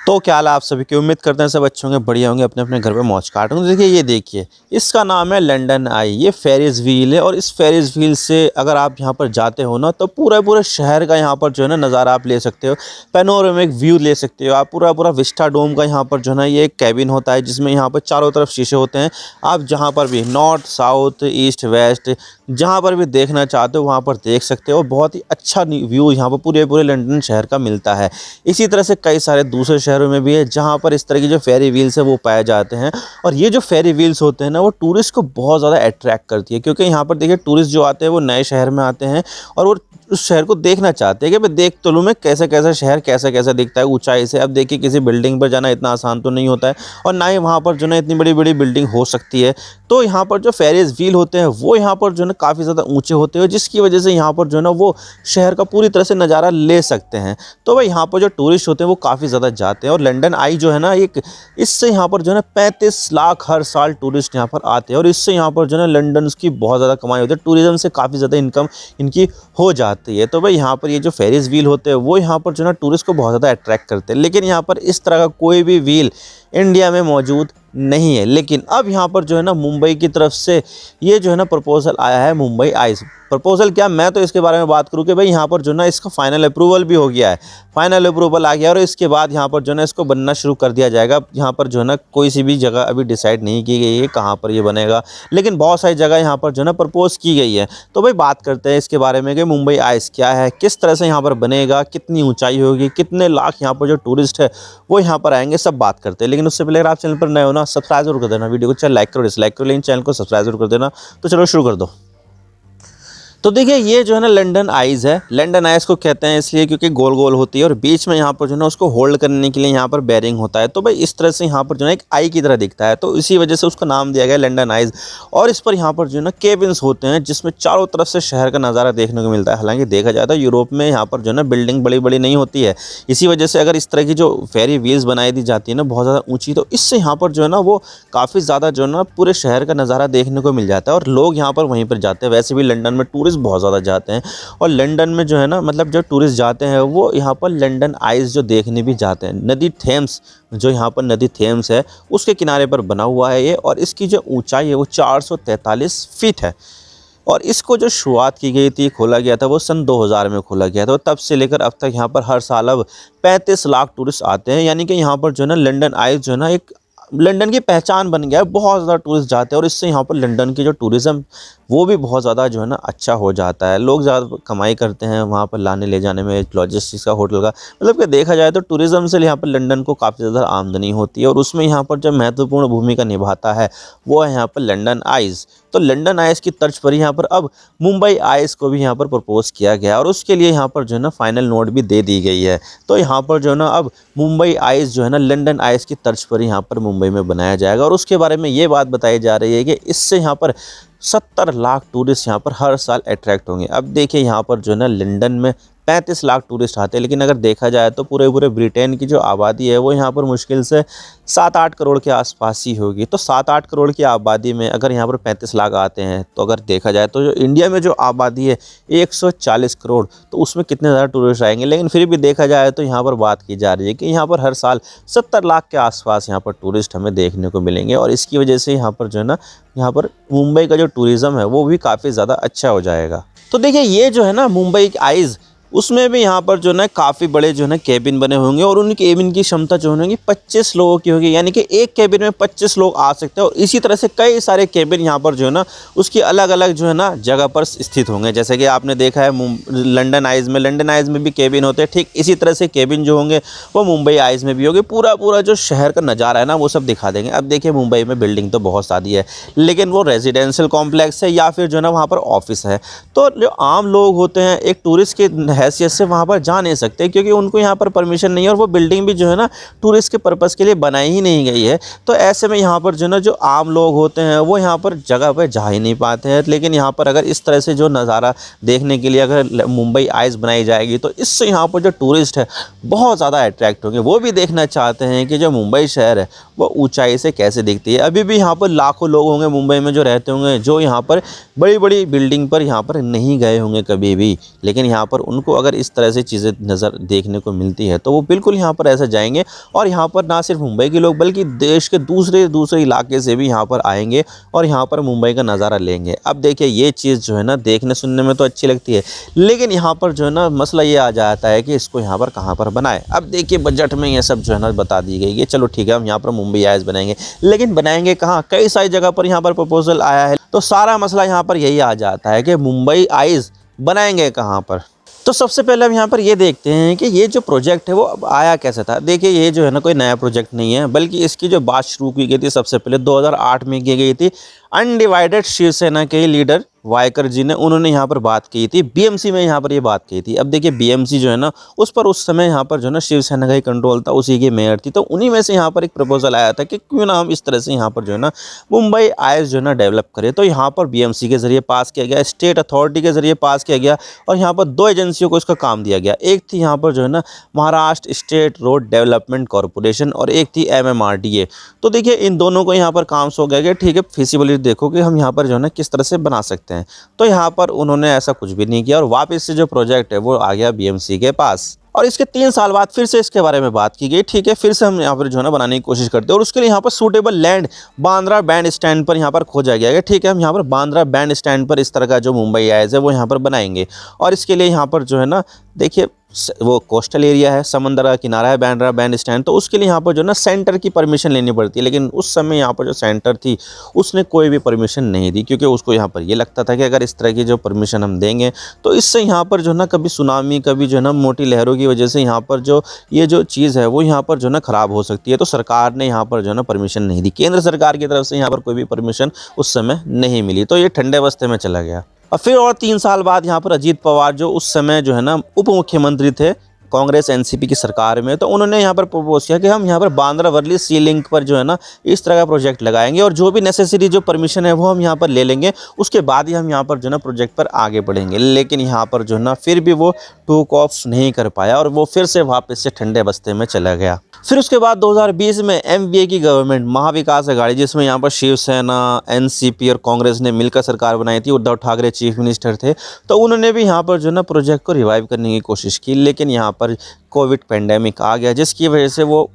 तो क्या हाल है आप सभी की। उम्मीद करते हैं सब अच्छे होंगे, बढ़िया होंगे, अपने अपने घर पे मौज काट होंगे। देखिए ये देखिए, इसका नाम है लंदन आई। ये फेरिस व्हील है और इस फेरिस व्हील से अगर आप यहाँ पर जाते हो ना तो पूरा पूरा शहर का यहाँ पर जो है ना नज़ारा आप ले सकते हो। पैनोरामिक व्यू ले सकते हो आप। पूरा पूरा विस्टा डोम का यहाँ पर जो है ना ये एक कैबिन होता है जिसमें यहाँ पर चारों तरफ शीशे होते हैं। आप जहाँ पर भी नॉर्थ साउथ ईस्ट वेस्ट जहाँ पर भी देखना चाहते हो वहाँ पर देख सकते हो। बहुत ही अच्छा व्यू यहाँ पर पूरे पूरे लंदन शहर का मिलता है। इसी तरह से कई सारे दूसरे शहरों में भी है जहाँ पर इस तरह की जो फेरी व्हील्स है वो पाए जाते हैं। और ये जो फेरी व्हील्स होते हैं ना वो टूरिस्ट को बहुत ज़्यादा अट्रैक्ट करती है, क्योंकि यहाँ पर देखिए टूरिस्ट जो आते हैं वो नए शहर में आते हैं और वो उस शहर को देखना चाहते हैं कि मैं देख तो लूँ मैं कैसा कैसा शहर कैसा कैसा दिखता है ऊंचाई से। अब देखिए किसी बिल्डिंग पर जाना इतना आसान तो नहीं होता है और ना ही वहाँ पर जो है इतनी बड़ी बड़ी बिल्डिंग हो सकती है। तो यहाँ पर जो फेरिस व्हील होते हैं वो यहाँ पर जो है काफ़ी ज़्यादा ऊंचे होते हैं, जिसकी वजह से यहाँ पर जो है ना वो शहर का पूरी तरह से नज़ारा ले सकते हैं। तो भाई यहाँ पर जो टूरिस्ट होते हैं वो काफ़ी ज़्यादा जाते हैं। और लंदन आई जो है ना एक इससे यहाँ पर जो है ना 35 लाख हर साल टूरिस्ट यहाँ पर आते हैं और इससे यहाँ पर जो है ना लंदन की बहुत ज़्यादा कमाई होती है। टूरिज़्म से काफ़ी ज़्यादा इनकम इनकी हो जाती है। तो भाई यहाँ पर ये जो फेरिस व्हील होते हैं वो यहाँ पर जो है ना टूरिस्ट को बहुत ज़्यादा अट्रैक्ट करते हैं। लेकिन यहाँ पर इस तरह का कोई भी व्हील इंडिया में मौजूद नहीं है। लेकिन अब यहाँ पर जो है ना मुंबई की तरफ से ये जो है ना प्रपोजल आया है मुंबई आइस। प्रपोजल क्या, मैं तो इसके बारे में बात करूँ कि भाई यहाँ पर जो है ना इसका फाइनल अप्रूवल भी हो गया है। फाइनल अप्रूवल आ गया और इसके बाद यहाँ पर जो है ना इसको बनना शुरू कर दिया जाएगा। यहाँ पर जो है ना कोई सी भी जगह अभी डिसाइड नहीं की गई है कहाँ पर ये बनेगा, लेकिन बहुत सारी जगह यहाँ पर जो है ना प्रपोज की गई है। तो भाई बात करते हैं इसके बारे में कि मुंबई आइस क्या है, किस तरह से यहाँ पर बनेगा, कितनी ऊंचाई होगी, कितने लाख यहाँ पर जो टूरिस्ट है वो यहाँ पर आएंगे, सब बात करते हैं। लेकिन उससे पहले अगर आप चैनल पर नए हो ना सब्सक्राइब जरूर कर देना, वीडियो को चाहे लाइक करो डिसलाइक करो, लेकिन चैनल को सब्सक्राइब जरूर कर देना। तो चलो शुरू कर दो। तो देखिए ये जो है ना लंदन आइज़ है। लंदन आइज़ को कहते हैं इसलिए क्योंकि गोल गोल होती है और बीच में यहाँ पर जो है ना उसको होल्ड करने के लिए यहाँ पर बेरिंग होता है। तो भाई इस तरह से यहाँ पर जो है एक आई की तरह दिखता है, तो इसी वजह से उसका नाम दिया गया लंदन आइज़। और इस पर यहाँ पर जो है ना केबिन्स होते हैं जिसमें चारों तरफ से शहर का नज़ारा देखने को मिलता है। हालांकि देखा जाए तो यूरोप में यहाँ पर जो है ना बिल्डिंग बड़ी बड़ी नहीं होती है, इसी वजह से अगर इस तरह की जो फेरी व्हील्स बनाई दी जाती है ना बहुत ज़्यादा ऊँची, तो इससे यहाँ पर जो है ना वो काफ़ी ज़्यादा जो है ना पूरे शहर का नज़ारा देखने को मिल जाता है और लोग यहाँ पर वहीं पर जाते हैं। वैसे भी लंदन में टूरिस्ट बहुत ज़्यादा जाते हैं और लंदन में जो है ना मतलब जो टूरिस्ट जाते हैं वो यहाँ पर लंदन आइज़ जो देखने भी जाते हैं। नदी थेम्स जो यहाँ पर नदी थेम्स है उसके किनारे पर बना हुआ है ये, और इसकी जो ऊंचाई है वो 443 फीट है। और इसको जो शुरुआत की गई थी, खोला गया था वो सन 2000 में खोला गया था और तब से लेकर अब तक यहाँ पर हर साल अब 35 लाख टूरिस्ट आते हैं। यानी कि यहाँ पर जो है ना लंदन आइज़ जो है ना एक लंदन की पहचान बन गया है। बहुत ज़्यादा टूरिस्ट जाते हैं और इससे यहाँ पर लंदन की जो टूरिज़्म वो भी बहुत ज़्यादा जो है ना अच्छा हो जाता है। लोग ज़्यादा कमाई करते हैं वहाँ पर लाने ले जाने में, लॉजिस्टिक्स का, होटल का, मतलब कि देखा जाए तो टूरिज़्म से यहाँ पर लंदन को काफ़ी ज़्यादा आमदनी होती है और उसमें यहाँ पर जो महत्वपूर्ण भूमिका निभाता है वो है यहाँ पर लंदन आइज़। तो लंदन आइज़ की तर्ज पर यहाँ पर अब मुंबई आइज़ को भी यहाँ पर प्रपोज किया गया और उसके लिए यहाँ पर जो है ना फाइनल नोट भी दे दी गई है। तो यहाँ पर जो है ना अब मुंबई आइज़ जो है ना लंदन आइज़ की तर्ज पर यहाँ पर मुंबई में बनाया जाएगा। और उसके बारे में ये बात बताई जा रही है कि इससे यहाँ पर 70 लाख टूरिस्ट यहाँ पर हर साल अट्रैक्ट होंगे। अब देखिए यहाँ पर जो है ना लंदन में 35 लाख टूरिस्ट आते हैं, लेकिन अगर देखा जाए तो पूरे पूरे ब्रिटेन की जो आबादी है वो यहाँ पर मुश्किल से 7-8 करोड़ के आसपास ही होगी। तो 7-8 करोड़ की आबादी में अगर यहाँ पर 35 लाख आते हैं तो अगर देखा जाए तो जो इंडिया में जो आबादी है 140 करोड़, तो उसमें कितने ज़्यादा टूरिस्ट आएंगे। लेकिन फिर भी देखा जाए तो यहाँ पर बात की जा रही है कि यहाँ पर हर साल 70 लाख के आसपास यहाँ पर टूरिस्ट हमें देखने को मिलेंगे और इसकी वजह से यहाँ पर जो है ना यहाँ पर मुंबई का जो टूरिज़्म है वो भी काफ़ी ज़्यादा अच्छा हो जाएगा। तो देखिए ये जो है ना मुंबई आइज़ उसमें भी यहाँ पर जो है ना काफ़ी बड़े जो है ना केबिन बने होंगे और उन केबिन की क्षमता जो होगी 25 लोगों की होगी। यानी कि एक केबिन में 25 लोग आ सकते हैं और इसी तरह से कई सारे केबिन यहाँ पर जो है ना उसकी अलग अलग जो है ना जगह पर स्थित होंगे। जैसे कि आपने देखा है लंदन आइज़ में भी केबिन होते हैं, ठीक इसी तरह से केबिन जो होंगे वो मुंबई आइज़ में भी होंगे। पूरा पूरा जो शहर का नज़ारा है ना वो सब दिखा देंगे। अब देखिए मुंबई में बिल्डिंग तो बहुत सारी है, लेकिन वो रेजिडेंशियल कॉम्प्लेक्स है या फिर जो है ना वहाँ पर ऑफिस है। तो जो आम लोग होते हैं एक टूरिस्ट की हैसियत से वहाँ पर जा नहीं सकते, क्योंकि उनको यहाँ पर परमिशन नहीं है और वो बिल्डिंग भी जो है ना टूरिस्ट के पर्पज़ के लिए बनाई ही नहीं गई है। तो ऐसे में यहाँ पर जो है ना जो आम लोग होते हैं वो यहाँ पर जगह पर जा ही नहीं पाते हैं। लेकिन यहाँ पर अगर इस तरह से जो नज़ारा देखने के लिए अगर मुंबई आइज़ बनाई जाएगी तो इससे यहाँ पर जो टूरिस्ट है बहुत ज़्यादा अट्रैक्ट होंगे। वो भी देखना चाहते हैं कि जो मुंबई शहर है वो ऊंचाई से कैसे दिखती है। अभी भी यहाँ पर लाखों लोग होंगे मुंबई में जो रहते होंगे, जो यहाँ पर बड़ी बड़ी बिल्डिंग पर यहाँ पर नहीं गए होंगे कभी भी, लेकिन यहाँ पर उनको को अगर इस तरह से चीज़ें नज़र देखने को मिलती है तो वो बिल्कुल यहाँ पर ऐसे जाएंगे और यहाँ पर ना सिर्फ मुंबई के लोग बल्कि देश के दूसरे दूसरे इलाके से भी यहाँ पर आएंगे और यहाँ पर मुंबई का नज़ारा लेंगे। अब देखिए ये चीज़ जो है ना देखने सुनने में तो अच्छी लगती है, लेकिन यहाँ पर जो है ना मसला ये आ जाता है कि इसको यहाँ पर कहाँ पर बनाए। अब देखिए बजट में ये सब जो है ना बता दी गई है, चलो ठीक है हम यहाँ पर मुंबई आईएएस बनाएंगे, लेकिन बनाएंगे कहाँ? कई सारी जगह पर यहाँ पर प्रपोजल आया है, तो सारा मसला यहाँ पर यही आ जाता है कि मुंबई आईएएस बनाएंगे कहाँ पर। तो सबसे पहले हम यहाँ पर ये देखते हैं कि ये जो प्रोजेक्ट है वो अब आया कैसे था। देखिए ये जो है ना कोई नया प्रोजेक्ट नहीं है, बल्कि इसकी जो बात शुरू की गई थी सबसे पहले 2008 में की गई थी। अनडिवाइडेड शिवसेना के लीडर वायकर जी ने उन्होंने यहाँ पर बात की थी, बीएमसी में यहाँ पर ये बात की थी। अब देखिए बीएमसी जो है ना उस पर उस समय यहाँ पर जो है ना शिवसेना का ही कंट्रोल था, उसी की मेयर थी, तो उन्हीं में से यहाँ पर एक प्रपोजल आया था कि क्यों ना हम इस तरह से यहाँ पर जो है ना मुंबई आईएएस जो है ना डेवलप करें। तो यहाँ पर बीएमसी के जरिए पास किया गया, स्टेट अथॉरिटी के जरिए पास किया गया और यहाँ पर दो एजेंसियों को इसका काम दिया गया। एक थी यहाँ पर जो है ना Maharashtra state road development corporation और एक थी MMRDA। तो देखिए इन दोनों को यहाँ पर काम सौंप गया कि ठीक है फिजिबिलिटी देखो कि हम यहाँ पर जो है ना किस तरह से बना सकते हैं। तो यहाँ पर उन्होंने ऐसा कुछ भी नहीं किया और वापस से जो प्रोजेक्ट है वो आ गया बीएमसी के पास और इसके 3 साल बाद फिर से इसके बारे में बात की गई। ठीक है फिर से हम यहाँ पर जो है ना बनाने की कोशिश करते हैं और उसके लिए यहाँ पर suitable land Bandra band stand पर यहाँ पर खोजा गया है। ठीक है हम यहाँ पर बांद्रा बैंड स्टैंड पर इस तरह का जो मुंबई आईएएस है वो यहाँ पर बनाएंगे और इसके लिए यहाँ पर जो है ना देखिए वो कोस्टल एरिया है, समंदर का किनारा है बांद्रा बैंड स्टैंड, तो उसके लिए यहाँ पर जो है ना सेंटर की परमिशन लेनी पड़ती है। लेकिन उस समय यहाँ पर जो सेंटर थी उसने कोई भी परमिशन नहीं दी, क्योंकि उसको यहाँ पर ये लगता था कि अगर इस तरह की जो परमिशन हम देंगे तो इससे यहाँ पर जो है ना कभी सुनामी कभी जो है ना मोटी लहरों की वजह से यहाँ पर जो ये जो चीज़ है वो यहाँ पर जो है ना ख़राब हो सकती है। तो सरकार ने यहाँ पर जो है ना परमिशन नहीं दी, केंद्र सरकार की तरफ से यहाँ पर कोई भी परमिशन उस समय नहीं मिली, तो ये ठंडे अवस्थे में चला गया। और फिर और 3 साल बाद यहाँ पर अजीत पवार जो उस समय जो है ना उप मुख्यमंत्री थे कांग्रेस एनसीपी की सरकार में, तो उन्होंने यहाँ पर प्रपोज किया कि हम यहाँ पर बांद्रा वर्ली सी लिंक पर जो है ना इस तरह का प्रोजेक्ट लगाएंगे और जो भी नेसेसरी जो परमिशन है वो हम यहाँ पर ले लेंगे, उसके बाद ही हम यहाँ पर जो है ना प्रोजेक्ट पर आगे बढ़ेंगे। लेकिन यहाँ पर जो है ना फिर भी वो टूक ऑफ नहीं कर पाया और वो फिर से वापस से ठंडे बस्ते में चला गया। फिर उसके बाद 2020 में एमवीए की गवर्नमेंट महाविकास अघाड़ी, जिसमें यहाँ पर शिवसेना एनसीपी और कांग्रेस ने मिलकर सरकार बनाई थी, उद्धव ठाकरे चीफ मिनिस्टर थे, तो उन्होंने भी यहाँ पर जो है ना प्रोजेक्ट को रिवाइव करने की कोशिश की। लेकिन यहाँ पर कोविड पेंडेमिक आ गया जिसकी वजह से वो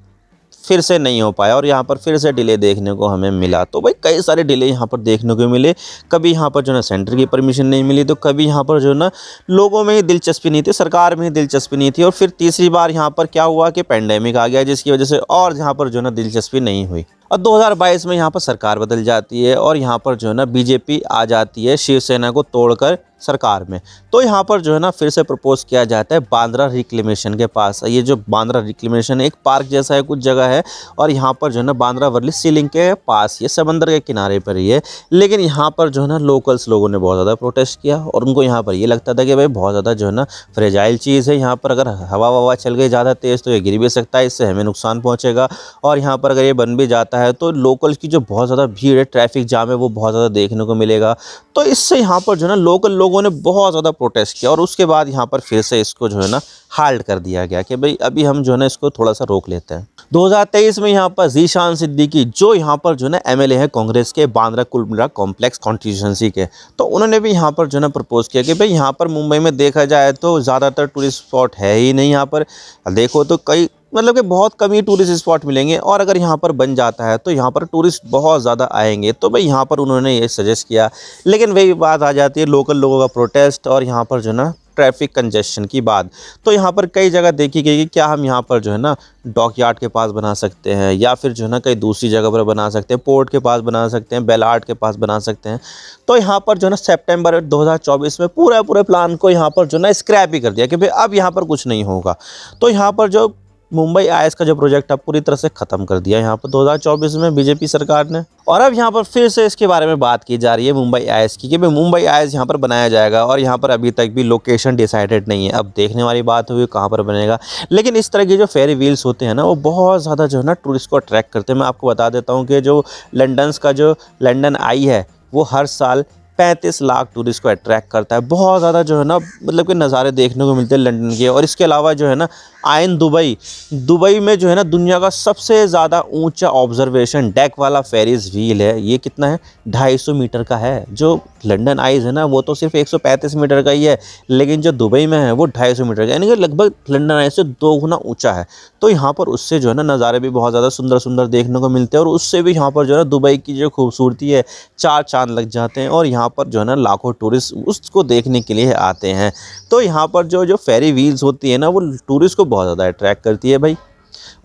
फिर से नहीं हो पाया और यहाँ पर फिर से डिले देखने को हमें मिला। तो भाई कई सारे डिले यहाँ पर देखने को मिले, कभी यहाँ पर जो है ना सेंटर की परमिशन नहीं मिली, तो कभी यहाँ पर जो है ना लोगों में ही दिलचस्पी नहीं थी, सरकार में ही दिलचस्पी नहीं थी, और फिर तीसरी बार यहाँ पर क्या हुआ कि पेंडेमिक आ गया जिसकी वजह से और यहाँ पर जो है ना दिलचस्पी नहीं हुई। और 2022 में यहाँ पर सरकार बदल जाती है और यहाँ पर जो है ना बीजेपी आ जाती है शिवसेना को तोड़कर सरकार में। तो यहाँ पर जो है ना फिर से प्रपोज किया जाता है बांद्रा रिक्लेमेशन के पास। ये जो बांद्रा रिक्लेमेशन एक पार्क जैसा है, कुछ जगह है, और यहाँ पर जो है ना बांद्रा वर्ली सी लिंक के पास, ये समंदर के किनारे पर ही है। लेकिन यहाँ पर जो है ना लोकल्स लोगों ने बहुत ज़्यादा प्रोटेस्ट किया और उनको यहाँ पर ये लगता था कि भाई बहुत ज़्यादा जो है ना फ्रेजाइल चीज़ है, यहाँ पर अगर हवा ववा चल गई ज़्यादा तेज़ तो ये गिर भी सकता है, इससे हमें नुकसान पहुँचेगा, और यहाँ पर अगर ये बन भी जाता है तो लोकल्स की जो बहुत ज़्यादा भीड़ है, ट्रैफिक जाम है, वो बहुत ज़्यादा देखने को मिलेगा। तो इससे यहाँ पर जो है ना लोकल लोगों ने बहुत ज़्यादा प्रोटेस्ट किया और उसके बाद यहाँ पर फिर से इसको जो है ना हाल्ट कर दिया गया कि भाई अभी हम जो है ना इसको थोड़ा सा रोक लेते हैं। 2023 में यहाँ पर ज़ीशान सिद्दीकी जो यहाँ पर जो है ना एमएलए है कांग्रेस के बांद्रा कुलब्रा कॉम्प्लेक्स कॉन्स्टिट्यूंसी के, तो उन्होंने भी यहाँ पर जो है ना प्रपोज किया कि भाई यहाँ पर मुंबई में देखा जाए तो ज़्यादातर टूरिस्ट स्पॉट है ही नहीं। यहाँ पर देखो तो कई मतलब कि बहुत कम ही टूरिस्ट स्पॉट मिलेंगे, और अगर यहाँ पर बन जाता है तो यहाँ पर टूरिस्ट बहुत ज़्यादा आएंगे। तो भाई यहाँ पर उन्होंने ये सजेस्ट किया, लेकिन वही बात आ जाती है लोकल लोगों का प्रोटेस्ट और यहाँ पर जो है ना ट्रैफिक कंजेशन की बात। तो यहाँ पर कई जगह देखी गई कि क्या हम यहाँ पर जो है ना डॉकयार्ड के पास बना सकते हैं या फिर जो है ना कहीं दूसरी जगह पर बना सकते हैं, पोर्ट के पास बना सकते हैं, बेलार्ड के पास बना सकते हैं। तो यहाँ पर जो है ना सितंबर 2024 में पूरे प्लान को यहाँ पर जो है ना स्क्रैप ही कर दिया कि भाई अब यहाँ पर कुछ नहीं होगा। तो यहाँ पर जो मुंबई आईएएस का जो प्रोजेक्ट है पूरी तरह से ख़त्म कर दिया यहाँ पर 2024 में बीजेपी सरकार ने। और अब यहाँ पर फिर से इसके बारे में बात की जा रही है मुंबई आईएएस की कि भाई मुंबई आईएएस यहाँ पर बनाया जाएगा, और यहाँ पर अभी तक भी लोकेशन डिसाइडेड नहीं है। अब देखने वाली बात हुई कहाँ पर बनेगा। लेकिन इस तरह के जो फेरी व्हील्स होते हैं ना वो बहुत ज़्यादा जो है ना टूरिस्ट को अट्रैक्ट करते हैं। मैं आपको बता देता हूँ कि जो लंदन आई है वो हर साल 35 लाख टूरिस्ट को अट्रैक्ट करता है। बहुत ज़्यादा जो है ना मतलब कि नज़ारे देखने को मिलते हैं लंदन के। और इसके अलावा जो है ना आयन दुबई, दुबई में जो है ना दुनिया का सबसे ज़्यादा ऊंचा ऑब्जर्वेशन डेक वाला फेरिस व्हील है। ये कितना है, 250 मीटर का है। जो लंदन आइज है ना वो तो सिर्फ 135 मीटर का ही है, लेकिन जो दुबई में है वो 250 मीटर का, यानी कि लगभग लंदन आइज से 2 गुना ऊंचा है। तो यहाँ पर उससे जो है ना नज़ारे भी बहुत ज़्यादा सुंदर सुंदर देखने को मिलते हैं, और उससे भी यहाँ पर जो है ना दुबई की जो खूबसूरती है, 4 चाँद लग जाते हैं। और यहाँ पर जो है ना लाखों टूरिस्ट उसको देखने के लिए आते हैं। तो यहाँ पर जो जो फेरी व्हील्स होती है ना वो टूरिस्ट को बहुत ज़्यादा अट्रैक्ट करती है भाई।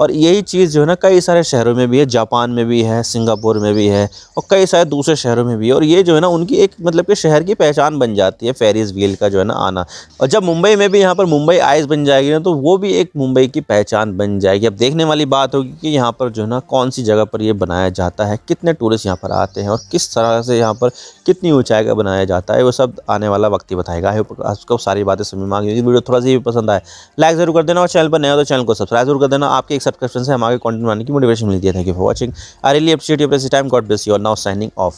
और यही चीज़ जो है ना कई सारे शहरों में भी है, जापान में भी है, सिंगापुर में भी है, और कई सारे दूसरे शहरों में भी है। और ये जो है ना उनकी एक मतलब कि शहर की पहचान बन जाती है फेरिस व्हील का जो है ना आना। और जब मुंबई में भी यहाँ पर मुंबई आइज बन जाएगी ना, तो वो भी एक मुंबई की पहचान बन जाएगी। अब देखने वाली बात होगी कि यहाँ पर जो है ना कौन सी जगह पर ये बनाया जाता है, कितने टूरिस्ट यहाँ पर आते हैं, और किस तरह से यहाँ पर कितनी ऊंचाई का बनाया जाता है, वो सब आने वाला वक्त ही बताएगा। आई होप आपको सारी बातें समझ में आ गई। वीडियो थोड़ा सा भी पसंद आए लाइक जरूर कर देना, और चैनल पर नया हो तो चैनल को सब्सक्राइब जरूर कर देना। आपके एक सब्सक्रिप्शन से हमारे कंटेंट बनाने की मोटिवेशन मिलती है। Thank you for watching. I really appreciate your precious time. God bless you all. Now signing off.